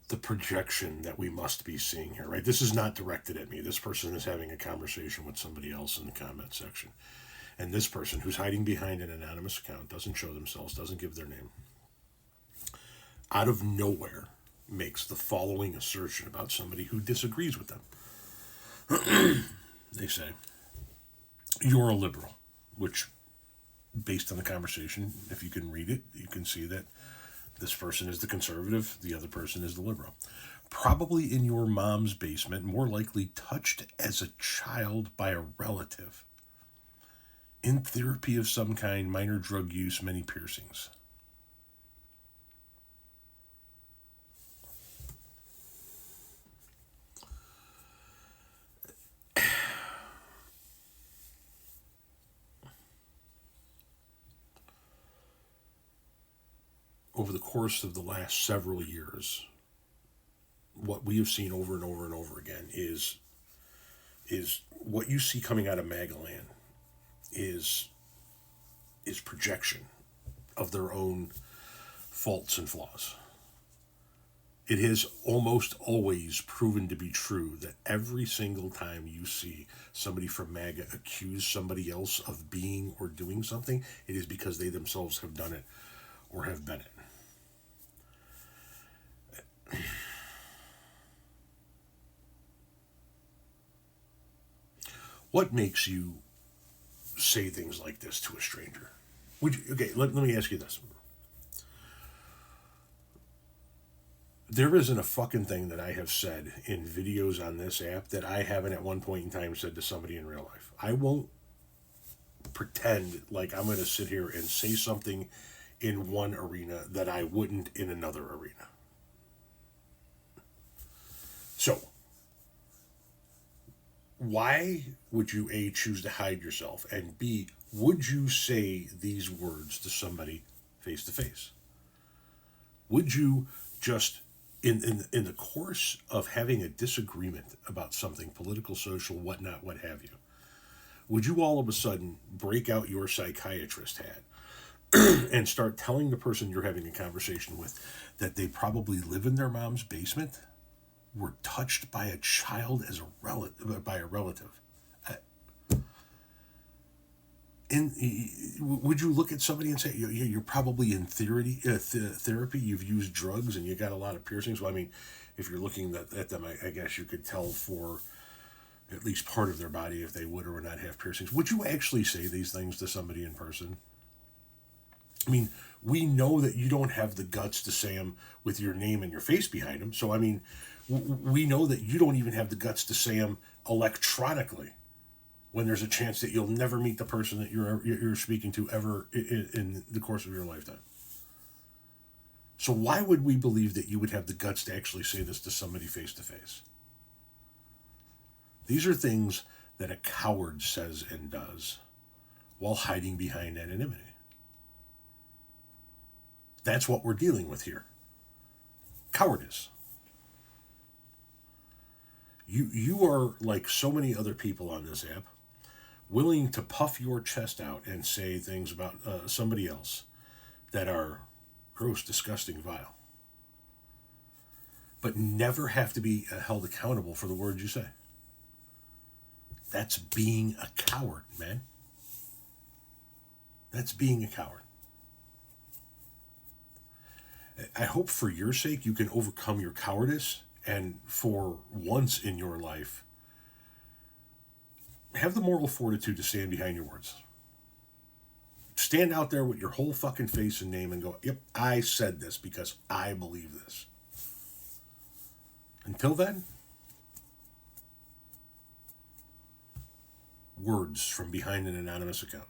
the projection that we must be seeing here, right? This is not directed at me. This person is having a conversation with somebody else in the comment section. And this person, who's hiding behind an anonymous account, doesn't show themselves, doesn't give their name, out of nowhere makes the following assertion about somebody who disagrees with them. They say, "You're a liberal," which, based on the conversation, if you can read it, you can see that this person is the conservative, the other person is the liberal. "Probably in your mom's basement, more likely touched as a child by a relative. In therapy of some kind, minor drug use, many piercings." Over the course of the last several years, what we have seen over and over and over again is what you see coming out of MAGA land is projection of their own faults and flaws. It has almost always proven to be true that every single time you see somebody from MAGA accuse somebody else of being or doing something, it is because they themselves have done it or have been it. What makes you say things like this to a stranger? Let me ask you this. There isn't a fucking thing that I have said in videos on this app that I haven't at one point in time said to somebody in real life. I won't pretend like I'm going to sit here and say something in one arena that I wouldn't in another arena. So, why would you, A, choose to hide yourself, and B, would you say these words to somebody face to face? Would you just, in the course of having a disagreement about something, political, social, whatnot, what have you, would you all of a sudden break out your psychiatrist hat and start telling the person you're having a conversation with that they probably live in their mom's basement, were touched by a child as a relative? Would you look at somebody and say, you're probably in therapy, you've used drugs, and you got a lot of piercings? Well, I mean, if you're looking at them, I guess you could tell for at least part of their body if they would or would not have piercings. Would you actually say these things to somebody in person? I mean, we know that you don't have the guts to say them with your name and your face behind them. So, I mean, we know that you don't even have the guts to say them electronically when there's a chance that you'll never meet the person that you're speaking to ever in the course of your lifetime. So why would we believe that you would have the guts to actually say this to somebody face to face? These are things that a coward says and does while hiding behind anonymity. That's what we're dealing with here. Cowardice. You are like so many other people on this app, willing to puff your chest out and say things about somebody else that are gross, disgusting, vile, but never have to be held accountable for the words you say. That's being a coward, man. That's being a coward. I hope for your sake you can overcome your cowardice, and for once in your life, have the moral fortitude to stand behind your words. Stand out there with your whole fucking face and name and go, yep, I said this because I believe this. Until then, words from behind an anonymous account.